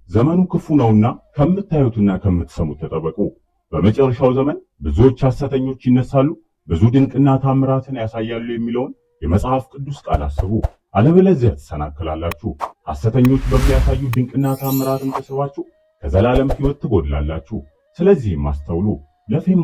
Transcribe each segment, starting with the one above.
ዘመኑ ክፉ ነውና ከምታዩትና ከምትሰሙት ተጠበቁ። በመጨረሻው ዘመን ብዙዎች ሐሰተኞች ይነሳሉ፣ ብዙ ድንቅና ታምራትን ያሳያሉ የሚለውን የመጽሐፍ ቅዱስ ቃል አስቡ። አለበለዚያ ትሰናከላላችሁ። ሐሰተኞች በሚያሳዩ ድንቅና ታምራትን ተስባችሁ ከዘላለም ሕይወት ትጎድላላችሁ። ስለዚህም አስተውሉ፣ ለፌም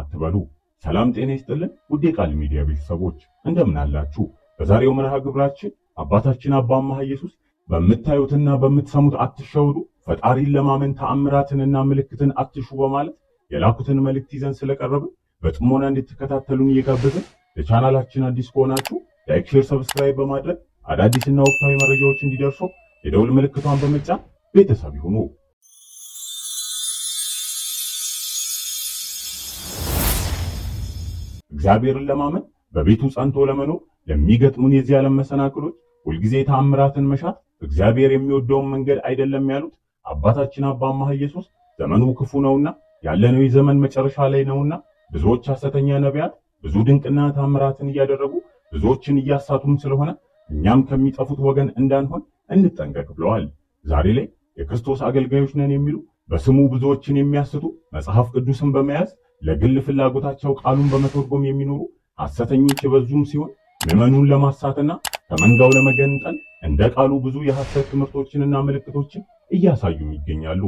አትበሉ። ሰላም ጤና ይስጥልን ውድ የቃል ሚዲያ ቤተሰቦች እንደምን አላችሁ? በዛሬው መርሃ ግብራችን አባታችን አባ አምሃ ኢየሱስ በምታዩትና በምትሰሙት አትሸወዱ፣ ፈጣሪን ለማመን ተአምራትንና ምልክትን አትሹ በማለት የላኩትን መልእክት ይዘን ስለቀረብን በጥሞና እንድትከታተሉን እየጋበዝን ለቻናላችን አዲስ ከሆናችሁ ላይክ፣ ሼር፣ ሰብስክራይብ በማድረግ አዳዲስና ወቅታዊ መረጃዎች እንዲደርሱ የደውል ምልክቷን በመጫን ቤተሰብ ይሁኑ። እግዚአብሔርን ለማመን በቤቱ ጸንቶ ለመኖር ለሚገጥሙን የዚህ ዓለም መሰናክሎች ሁልጊዜ ተአምራትን መሻት እግዚአብሔር የሚወደውን መንገድ አይደለም ያሉት አባታችን አባ አምሃ ኢየሱስ ዘመኑ ክፉ ነውና ያለነው የዘመን መጨረሻ ላይ ነውና ብዙዎች ሐሰተኛ ነቢያት ብዙ ድንቅና ተአምራትን እያደረጉ ብዙዎችን እያሳቱም ስለሆነ እኛም ከሚጠፉት ወገን እንዳንሆን እንጠንቀቅ ብለዋል። ዛሬ ላይ የክርስቶስ አገልጋዮች ነን የሚሉ በስሙ ብዙዎችን የሚያስቱ መጽሐፍ ቅዱስን በመያዝ ለግል ፍላጎታቸው ቃሉን በመተርጎም የሚኖሩ ሐሰተኞች የበዙም ሲሆን ምዕመኑን ለማሳትና ከመንጋው ለመገንጠል እንደ ቃሉ ብዙ የሐሰት ትምህርቶችንና ምልክቶችን እያሳዩም ይገኛሉ።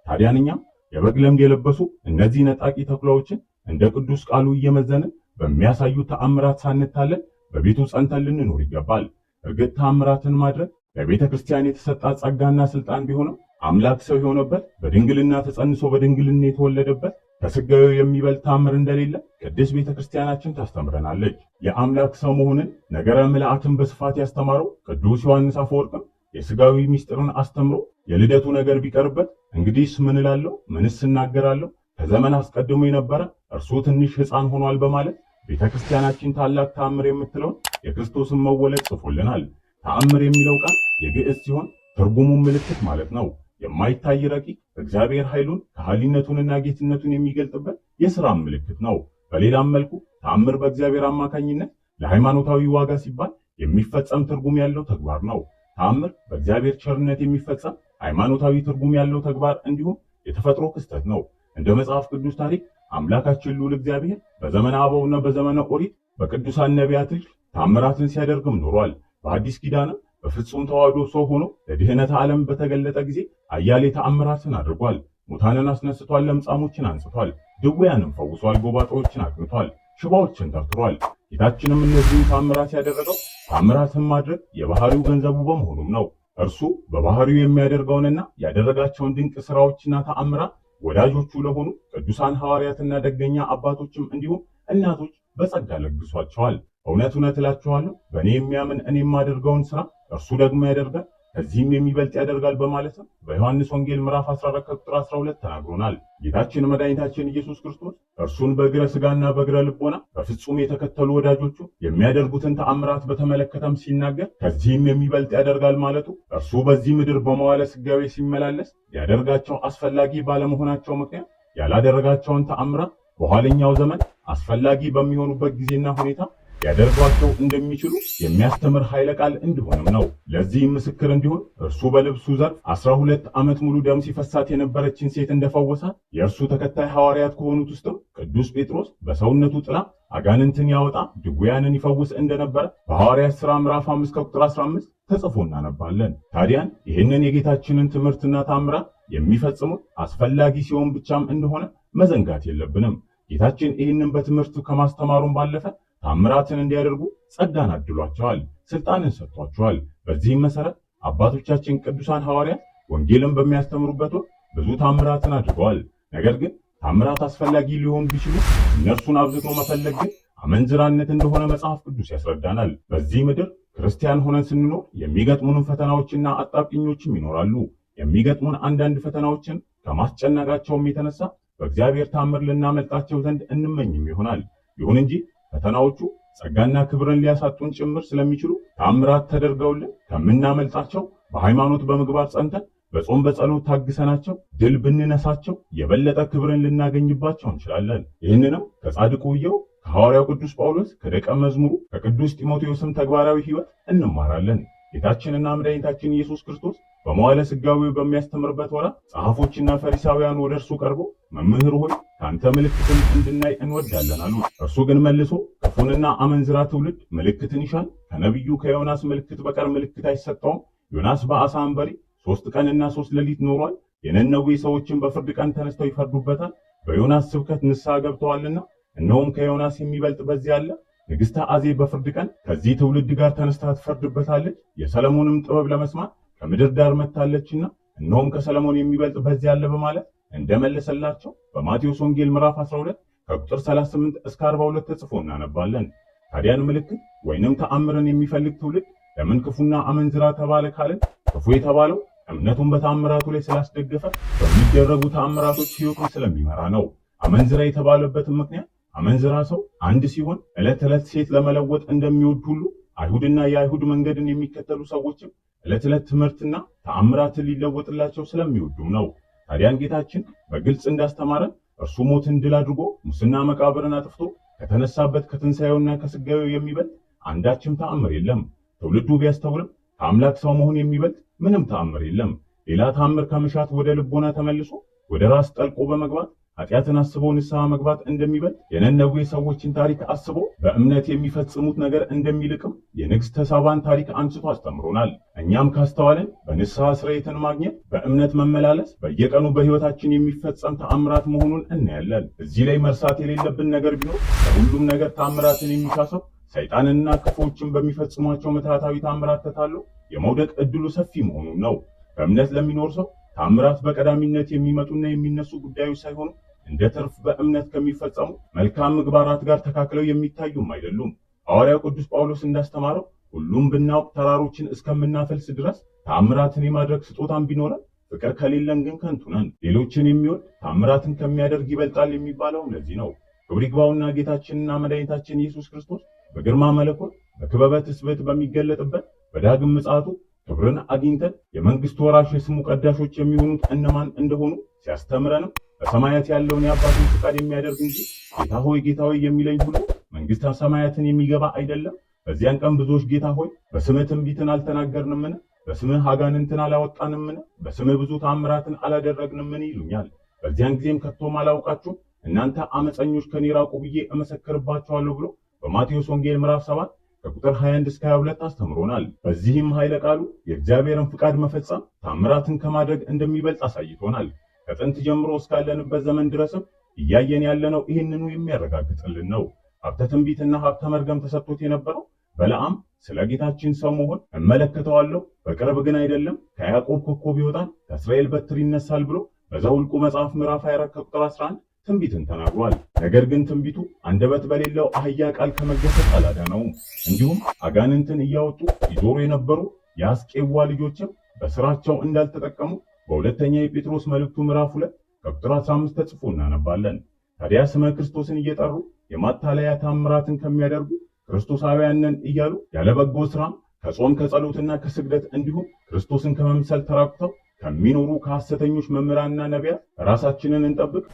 ታዲያንኛም የበግ ለምድ የለበሱ እነዚህ ነጣቂ ተኩላዎችን እንደ ቅዱስ ቃሉ እየመዘንን በሚያሳዩ ተአምራት ሳንታለን በቤቱ ጸንተን ልንኖር ይገባል። እርግጥ ተአምራትን ማድረግ ለቤተ ክርስቲያን የተሰጣ ጸጋና ስልጣን ቢሆንም አምላክ ሰው የሆነበት በድንግልና ተጸንሶ በድንግልና የተወለደበት ከስጋዩ የሚበልጥ ተአምር እንደሌለ ቅድስት ቤተ ክርስቲያናችን ታስተምረናለች። የአምላክ ሰው መሆንን ነገረ ምልአትን በስፋት ያስተማረው ቅዱስ ዮሐንስ አፈወርቅም የስጋዊ ምስጢርን አስተምሮ የልደቱ ነገር ቢቀርበት እንግዲህስ ምን እላለሁ? ምንስ እናገራለሁ? ከዘመን አስቀድሞ የነበረ እርሱ ትንሽ ሕፃን ሆኗል በማለት ቤተ ክርስቲያናችን ታላቅ ተአምር የምትለውን የክርስቶስን መወለድ ጽፎልናል። ተአምር የሚለው ቃል የግዕዝ ሲሆን ትርጉሙም ምልክት ማለት ነው። የማይታይ ረቂቅ እግዚአብሔር ኃይሉን ከሃሊነቱንና ጌትነቱን የሚገልጥበት የሥራም ምልክት ነው። በሌላም መልኩ ተአምር በእግዚአብሔር አማካኝነት ለሃይማኖታዊ ዋጋ ሲባል የሚፈጸም ትርጉም ያለው ተግባር ነው። ተአምር በእግዚአብሔር ቸርነት የሚፈጸም ሃይማኖታዊ ትርጉም ያለው ተግባር እንዲሁም የተፈጥሮ ክስተት ነው። እንደ መጽሐፍ ቅዱስ ታሪክ አምላካችን ልዑል እግዚአብሔር በዘመነ አበውና በዘመነ ኦሪት በቅዱሳን ነቢያት ተአምራትን ሲያደርግም ኖሯል። በአዲስ ኪዳንም በፍጹም ተዋህዶ ሰው ሆኖ ለድህነተ ዓለም በተገለጠ ጊዜ አያሌ ተአምራትን አድርጓል። ሙታንን አስነስቷል፣ ለምጻሞችን አንጽቷል፣ ድውያንም ፈውሷል፣ ጎባጣዎችን አቅንቷል፣ ሽባዎችን ተርትሯል። ጌታችንም እነዚህን ተአምራት ያደረገው ተአምራትን ማድረግ የባህሪው ገንዘቡ በመሆኑም ነው። እርሱ በባህሪው የሚያደርገውንና ያደረጋቸውን ድንቅ ሥራዎችና ተአምራት ወዳጆቹ ለሆኑ ቅዱሳን ሐዋርያትና ደገኛ አባቶችም እንዲሁም እናቶች በጸጋ ለግሷቸዋል። እውነት እውነት እላችኋለሁ በእኔ የሚያምን እኔ የማደርገውን ሥራ እርሱ ደግሞ ያደርጋል፣ ከዚህም የሚበልጥ ያደርጋል በማለትም በዮሐንስ ወንጌል ምዕራፍ 14 ቁጥር 12 ተናግሮናል። ጌታችን መድኃኒታችን ኢየሱስ ክርስቶስ እርሱን በእግረ ሥጋና በእግረ ልቦና በፍጹም የተከተሉ ወዳጆቹ የሚያደርጉትን ተአምራት በተመለከተም ሲናገር ከዚህም የሚበልጥ ያደርጋል ማለቱ እርሱ በዚህ ምድር በመዋለ ሥጋዌ ሲመላለስ ያደርጋቸው አስፈላጊ ባለመሆናቸው ምክንያት ያላደረጋቸውን ተአምራት በኋለኛው ዘመን አስፈላጊ በሚሆኑበት ጊዜና ሁኔታ ያደርጓቸው እንደሚችሉ የሚያስተምር ኃይለ ቃል እንዲሆንም ነው። ለዚህም ምስክር እንዲሆን እርሱ በልብሱ ዘርፍ 12 ዓመት ሙሉ ደም ሲፈሳት የነበረችን ሴት እንደፈወሳት የእርሱ ተከታይ ሐዋርያት ከሆኑት ውስጥም ቅዱስ ጴጥሮስ በሰውነቱ ጥላ አጋንንትን ያወጣ ድውያንን ይፈውስ እንደነበረ በሐዋርያት ሥራ ምዕራፍ 5 ቁጥር 15 ተጽፎ እናነባለን። ታዲያን ይህንን የጌታችንን ትምህርትና ታምራት የሚፈጽሙት አስፈላጊ ሲሆን ብቻም እንደሆነ መዘንጋት የለብንም። ጌታችን ይህንን በትምህርቱ ከማስተማሩን ባለፈ ታምራትን እንዲያደርጉ ጸጋን አድሏቸዋል፣ ስልጣንን ሰጥቷቸዋል። በዚህም መሰረት አባቶቻችን ቅዱሳን ሐዋርያት ወንጌልን በሚያስተምሩበት ወቅት ብዙ ታምራትን አድርገዋል። ነገር ግን ታምራት አስፈላጊ ሊሆኑ ቢችሉ እነርሱን አብዝቶ መፈለግ ግን አመንዝራነት እንደሆነ መጽሐፍ ቅዱስ ያስረዳናል። በዚህ ምድር ክርስቲያን ሆነን ስንኖር የሚገጥሙን ፈተናዎችና አጣብቂኞችም ይኖራሉ። የሚገጥሙን አንዳንድ ፈተናዎችን ከማስጨነቃቸውም የተነሳ በእግዚአብሔር ታምር ልናመልጣቸው ዘንድ እንመኝም ይሆናል። ይሁን እንጂ ፈተናዎቹ ጸጋና ክብርን ሊያሳጡን ጭምር ስለሚችሉ ታምራት ተደርገውልን ከምናመልጣቸው በሃይማኖት በምግባር ጸንተን በጾም በጸሎት ታግሰናቸው ድል ብንነሳቸው የበለጠ ክብርን ልናገኝባቸው እንችላለን። ይህንንም ከጻድቁ ኢዮብ፣ ከሐዋርያው ቅዱስ ጳውሎስ፣ ከደቀ መዝሙሩ ከቅዱስ ጢሞቴዎስም ተግባራዊ ሕይወት እንማራለን። ጌታችንና መድኃኒታችን ኢየሱስ ክርስቶስ በመዋዕለ ሥጋዌው በሚያስተምርበት ወራት ጸሐፎችና ፈሪሳውያን ወደ እርሱ ቀርበው መምህር ሆይ ካንተ ምልክትን እንድናይ እንወዳለን አሉት። እርሱ ግን መልሶ ክፉንና አመንዝራ ትውልድ ምልክትን ይሻል፣ ከነቢዩ ከዮናስ ምልክት በቀር ምልክት አይሰጠውም። ዮናስ በአሳ አንበሪ 3 ቀንና 3 ሌሊት ኖሯል። የነነዌ ሰዎችን በፍርድ ቀን ተነስተው ይፈርዱበታል፣ በዮናስ ስብከት ንስሐ ገብተዋልና። እነሆም ከዮናስ የሚበልጥ በዚህ አለ። ንግሥተ አዜብ በፍርድ ቀን ከዚህ ትውልድ ጋር ተነስታ ትፈርድበታለች። የሰለሞንም ጥበብ ለመስማት ከምድር ዳር መጥታለችና እነሆም ከሰለሞን የሚበልጥ በዚህ አለ በማለት እንደመለሰላቸው በማቴዎስ ወንጌል ምዕራፍ 12 ከቁጥር 38 እስከ 42 ተጽፎ እናነባለን። ታዲያን ምልክት ወይንም ተአምርን የሚፈልግ ትውልድ ለምን ክፉና አመንዝራ ተባለ ካልን ክፉ የተባለው እምነቱን በተአምራቱ ላይ ስላስደገፈ በሚደረጉ ተአምራቶች ሕይወቱን ስለሚመራ ነው። አመንዝራ የተባለበትን ምክንያት አመንዝራ ሰው አንድ ሲሆን ዕለት ዕለት ሴት ለመለወጥ እንደሚወድ ሁሉ አይሁድና የአይሁድ መንገድን የሚከተሉ ሰዎችም ዕለት ዕለት ትምህርትና ተአምራትን ሊለወጥላቸው ስለሚወዱም ነው። ታዲያን ጌታችን በግልጽ እንዳስተማረን እርሱ ሞትን ድል አድርጎ ሙስና መቃብርን አጥፍቶ ከተነሳበት ከትንሣኤውና ከሥጋዌው የሚበልጥ አንዳችም ተአምር የለም። ትውልዱ ቢያስተውልም ከአምላክ ሰው መሆን የሚበልጥ ምንም ተአምር የለም። ሌላ ተአምር ከመሻት ወደ ልቦና ተመልሶ ወደ ራስ ጠልቆ በመግባት ኃጢአትን አስቦ ንስሐ መግባት እንደሚበልጥ የነነዌ ሰዎችን ታሪክ አስቦ በእምነት የሚፈጽሙት ነገር እንደሚልቅም የንግሥተ ሳባን ታሪክ አንስቶ አስተምሮናል። እኛም ካስተዋልን በንስሐ ስርየትን ማግኘት፣ በእምነት መመላለስ በየቀኑ በሕይወታችን የሚፈጸም ተአምራት መሆኑን እናያለን። እዚህ ላይ መርሳት የሌለብን ነገር ቢኖር ከሁሉም ነገር ተአምራትን የሚሻ ሰው ሰይጣንና ክፉዎችን በሚፈጽሟቸው ምትሃታዊ ተአምራት ተታሎ የመውደቅ ዕድሉ ሰፊ መሆኑን ነው። በእምነት ለሚኖር ሰው ተአምራት በቀዳሚነት የሚመጡና የሚነሱ ጉዳዮች ሳይሆኑ እንደ ትርፍ በእምነት ከሚፈጸሙ መልካም ምግባራት ጋር ተካክለው የሚታዩም አይደሉም። ሐዋርያው ቅዱስ ጳውሎስ እንዳስተማረው ሁሉም ብናውቅ ተራሮችን እስከምናፈልስ ድረስ ተአምራትን የማድረግ ስጦታን ቢኖረን ፍቅር ከሌለን ግን ከንቱ ነን። ሌሎችን የሚወድ ተአምራትን ከሚያደርግ ይበልጣል የሚባለው ለዚህ ነው። ክብር ይግባውና ጌታችንና መድኃኒታችን ኢየሱስ ክርስቶስ በግርማ መለኮት በክበበ ትስብእት በሚገለጥበት በዳግም ምጽአቱ ክብርን አግኝተን የመንግስቱ ወራሽ የስሙ ቀዳሾች የሚሆኑት እነማን እንደሆኑ ሲያስተምረንም በሰማያት ያለውን የአባቱን ፍቃድ የሚያደርግ እንጂ ጌታ ሆይ ጌታ ሆይ የሚለኝ ሁሉ መንግሥተ ሰማያትን የሚገባ አይደለም። በዚያን ቀን ብዙዎች ጌታ ሆይ በስምህ ትንቢትን አልተናገርንምን? በስምህ አጋንንትን አላወጣንምን? በስምህ ብዙ ተአምራትን አላደረግንምን? ይሉኛል። በዚያን ጊዜም ከቶም አላውቃችሁም እናንተ አመፀኞች ከኔ ራቁ ብዬ እመሰክርባችኋለሁ ብሎ በማቴዎስ ወንጌል ምዕራፍ 7 ከቁጥር 21 እስከ 22 አስተምሮናል። በዚህም ኃይለ ቃሉ የእግዚአብሔርን ፍቃድ መፈጸም ተአምራትን ከማድረግ እንደሚበልጥ አሳይቶናል። ከጥንት ጀምሮ እስካለንበት ዘመን ድረስም እያየን ያለነው ይህንኑ የሚያረጋግጥልን ነው። ሀብተ ትንቢትና ሀብተ መርገም ተሰጥቶት የነበረው በለዓም ስለ ጌታችን ሰው መሆን እመለከተዋለሁ፣ በቅርብ ግን አይደለም፣ ከያዕቆብ ኮከብ ይወጣል፣ ከእስራኤል በትር ይነሳል ብሎ በዘኍልቍ መጽሐፍ ምዕራፍ 24 ከቁጥር 11 ትንቢትን ተናግሯል። ነገር ግን ትንቢቱ አንደበት በሌለው አህያ ቃል ከመገሰጽ አላዳነውም። እንዲሁም አጋንንትን እያወጡ ይዞሩ የነበሩ የአስቄዋ ልጆችም በስራቸው እንዳልተጠቀሙ በሁለተኛ የጴጥሮስ መልእክቱ ምዕራፍ 2 ከቁጥር 15 ተጽፎ እናነባለን። ታዲያ ስመ ክርስቶስን እየጠሩ የማታለያ ታምራትን ከሚያደርጉ ክርስቶሳውያን ነን እያሉ ያለ በጎ ስራ ከጾም ከጸሎትና ከስግደት እንዲሁም ክርስቶስን ከመምሰል ተራቁተው ከሚኖሩ ከሐሰተኞች መምህራንና ነቢያት ራሳችንን እንጠብቅ።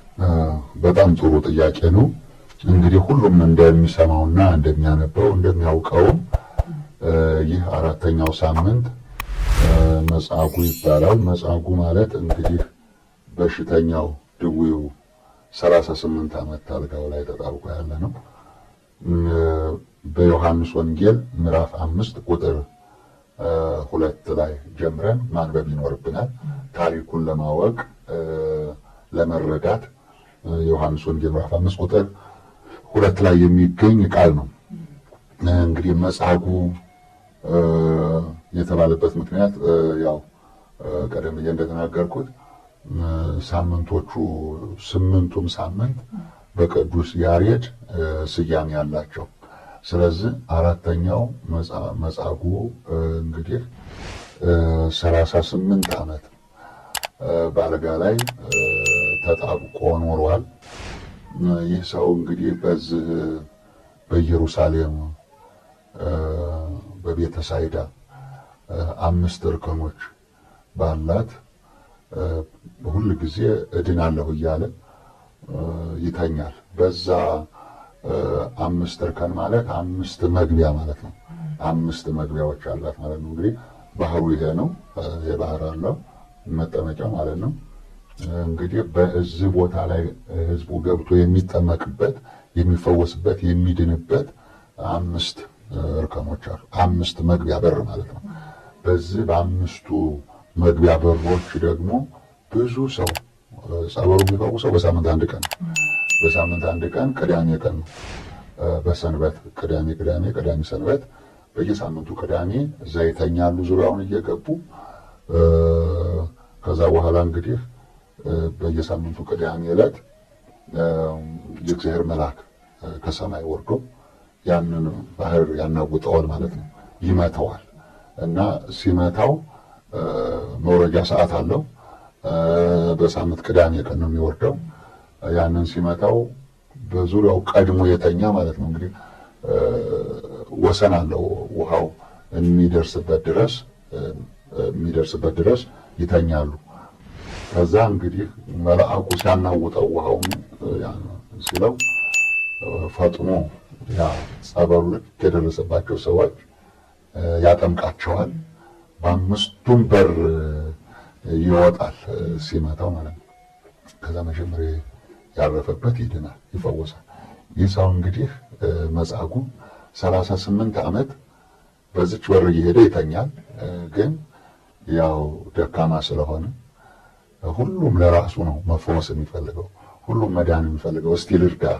በጣም ጥሩ ጥያቄ ነው። እንግዲህ ሁሉም እንደሚሰማውና እንደሚያነበው እንደሚያውቀው ይህ አራተኛው ሳምንት መጻጉዕ ይባላል። መጻጉዕ ማለት እንግዲህ በሽተኛው ድውዩ 38 ዓመት አልጋው ላይ ተጣብቆ ያለ ነው። በዮሐንስ ወንጌል ምዕራፍ 5 ቁጥር 2 ላይ ጀምረን ማንበብ ይኖርብናል። ታሪኩን ለማወቅ ለመረዳት ዮሐንስ ወንጌል ምዕራፍ 5 ቁጥር 2 ላይ የሚገኝ ቃል ነው። እንግዲህ መጻጉዕ የተባለበት ምክንያት ያው ቀደም ብዬ እንደተናገርኩት ሳምንቶቹ 8ቱም ሳምንት በቅዱስ ያሬድ ስያሜ ያላቸው። ስለዚህ አራተኛው መጻጉዕ እንግዲህ 38 ዓመት በአልጋ ላይ ተጣብቆ ኖሯል። ይህ ሰው እንግዲህ በዚህ በኢየሩሳሌም በቤተ ሳይዳ 5 እርከኖች ባላት ሁል ጊዜ እድናለሁ እያለ ይተኛል። በዛ 5 እርከን ማለት 5 መግቢያ ማለት ነው። 5 መግቢያዎች አላት ማለት ነው። እንግዲህ ባህሩ ይሄ ነው። የባህር አለው መጠመቂያ ማለት ነው። እንግዲህ በዚህ ቦታ ላይ ህዝቡ ገብቶ የሚጠመቅበት፣ የሚፈወስበት፣ የሚድንበት 5 እርከኖች አሉ። 5 መግቢያ በር ማለት ነው። በዚህ በ5ቱ መግቢያ በሮች ደግሞ ብዙ ሰው ጸበሉ የሚፈውሰው በሳምንት 1 ቀን በሳምንት 1 ቀን ቅዳሜ ቀን በሰንበት ቅዳሜ ሰንበት በየሳምንቱ ቅዳሜ እዛ ይተኛሉ ዙሪያውን እየገቡ። ከዛ በኋላ እንግዲህ በየሳምንቱ ቅዳሜ ዕለት የእግዚአብሔር መልአክ ከሰማይ ወርዶ ያንን ባህር ያናውጠዋል ማለት ነው። ይመታዋል እና ሲመታው መውረጃ ሰዓት አለው። በሳምንት ቅዳሜ ቀን ነው የሚወርደው። ያንን ሲመታው በዙሪያው ቀድሞ የተኛ ማለት ነው እንግዲህ ወሰን አለው ውሃው የሚደርስበት ድረስ ይተኛሉ። ከዛ እንግዲህ መልአኩ ሲያናውጠው ውሃውን ሲለው ፈጥኖ ያ ጸበሉ የደረሰባቸው ሰዎች ያጠምቃቸዋል። በ5ቱም በር ይወጣል ሲመታው ማለት ነው። ከዛ መጀመሪያ ያረፈበት ይድናል፣ ይፈወሳል። ይህ ሰው እንግዲህ መጻጉዕ 38 ዓመት በዚች በር እየሄደ ይተኛል። ግን ያው ደካማ ስለሆነ ሁሉም ለራሱ ነው መፈወስ የሚፈልገው፣ ሁሉም መዳን የሚፈልገው። እስቲ ልርዳህ፣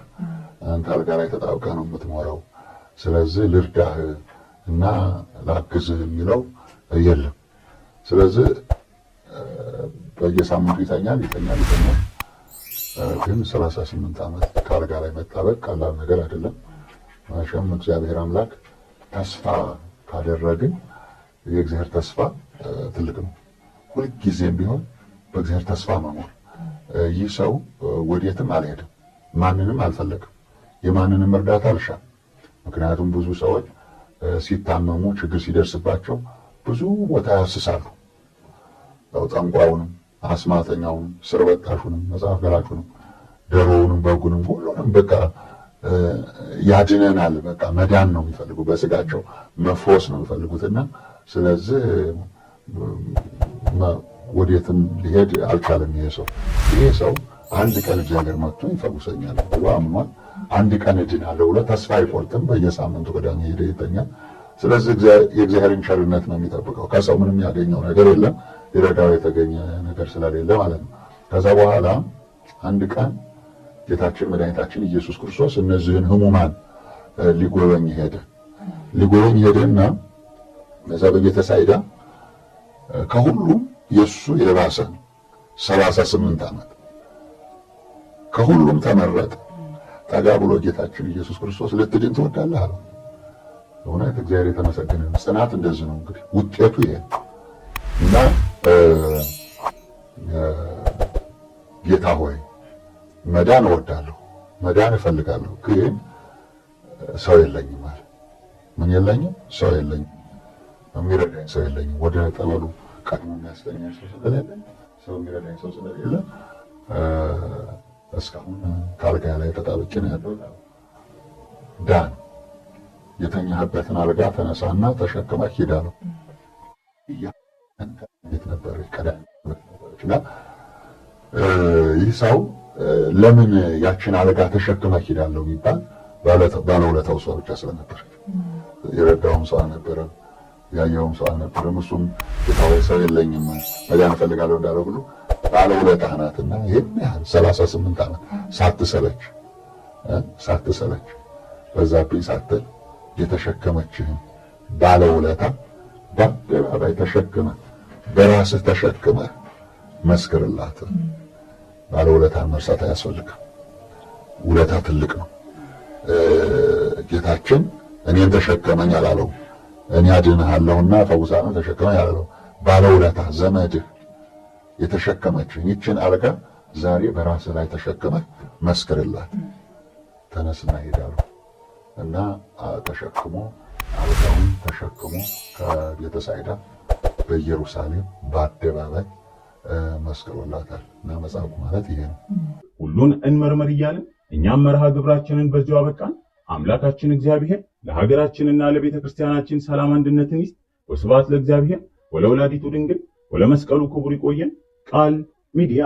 አንተ አልጋ ላይ ተጣብቀህ ነው የምትኖረው፣ ስለዚህ ልርዳህ እና ላግዝህ የሚለው የለም። ስለዚህ በየሳምንቱ ይተኛል። ግን 38 ዓመት ከአልጋ ላይ መጣበቅ ቀላል ነገር አይደለም። መቼም እግዚአብሔር አምላክ ተስፋ ካደረግን የእግዚአብሔር ተስፋ ትልቅ ነው። ሁልጊዜም ቢሆን በእግዚአብሔር ተስፋ መኖር። ይህ ሰው ወዴትም አልሄድም፣ ማንንም አልፈለግም፣ የማንንም እርዳታ አልሻም። ምክንያቱም ብዙ ሰዎች ሲታመሙ ችግር ሲደርስባቸው ብዙ ቦታ ያስሳሉ። ጠንቋዩንም፣ አስማተኛውንም፣ ስር በጣሹንም፣ መጽሐፍ ገላጩንም፣ ደሮውንም፣ በጉንም ሁሉንም በቃ ያድነናል፣ በቃ መዳን ነው የሚፈልጉ፣ በስጋቸው መፎስ ነው የሚፈልጉትና ስለዚህ ወዴትም ሊሄድ አልቻለም። ይሄ ሰው አንድ ቀን እግዚአብሔር መጥቶ ይፈውሰኛል ብሎ አምኗል። አንድ ቀን እድናለሁ ብሎ ተስፋ አይቆርጥም። በየሳምንቱ ቅዳሜ ሄደ ይተኛል። ስለዚህ የእግዚአብሔርን ቸርነት ነው የሚጠብቀው። ከሰው ምንም ያገኘው ነገር የለም፣ ሊረዳው የተገኘ ነገር ስለሌለ ማለት ነው። ከዛ በኋላ አንድ ቀን ጌታችን መድኃኒታችን ኢየሱስ ክርስቶስ እነዚህን ሕሙማን ሊጎበኝ ሄደና በዛ በቤተሳይዳ ከሁሉም የሱ የባሰ 38 ዓመት ከሁሉም ተመረጠ። ጠጋ ብሎ ጌታችን ኢየሱስ ክርስቶስ ልትድን ትወዳለህ አለው። እውነት እግዚአብሔር የተመሰገነ ነው። ጽናት እንደዚህ ነው እንግዲህ ውጤቱ ይሄ እና ጌታ ሆይ መዳን እወዳለሁ፣ መዳን እፈልጋለሁ፣ ግን ሰው የለኝም አለ። ምን የለኝም? ሰው የለኝም፣ የሚረዳኝ ሰው የለኝም። ወደ ጠበሉ ቀድሞ የሚያስተኛኝ ሰው ስለሌለ፣ ሰው የሚረዳኝ ሰው ስለሌለ እስካሁን ከአልጋ ላይ ተጣብቄ ነው ያለው። ዳን፣ የተኛህበትን አልጋ ተነሳና ተሸክመህ ሂድ አለው። እንዴት ነበር ቀዳሚ እና ይህ ሰው ለምን ያችን አልጋ ተሸክመህ ሂዳለሁ የሚባል ባለውለታው ሰው ብቻ ስለነበር፣ የረዳውም ሰው አልነበረም፣ ያየውም ሰው አልነበረም። እሱም ጌታዬ ሰው የለኝም መዳን እፈልጋለሁ እንዳለው ሁሉ ባለውለታህ ናትና ይሄን ያህል 38 ዓመት ሳትሰለች በዛብኝ ሳትል የተሸከመችህን ባለውለታ በአደባባይ ተሸክመህ በራስህ ተሸክመህ መስክርላት። ባለውለታን መርሳት አያስፈልግም። ውለታ ትልቅ ነው። ጌታችን እኔን ተሸከመኝ አላለው። እኔ አድንሃለሁና ፈውሳለሁ ተሸከመኝ አላለው። ባለውለታ ዘመድህ የተሸከመችህን ይችን አልጋ ዛሬ በራስህ ላይ ተሸክመህ መስክርላት። ተነስና ሄዳሉ እና ተሸክሞ አልጋውን ተሸክሞ ከቤተሳይዳ በኢየሩሳሌም በአደባባይ መስክሮላታል። እና መጽሐፉ ማለት ይሄ ነው። ሁሉን እንመርመር እያልን እኛም መርሃ ግብራችንን በዚሁ አበቃን። አምላካችን እግዚአብሔር ለሀገራችንና ለቤተ ክርስቲያናችን ሰላም አንድነትን ይስጥ። ወስብሐት ለእግዚአብሔር ወለወላዲቱ ድንግል ወለመስቀሉ ክቡር ይቆየን። ቃል ሚዲያ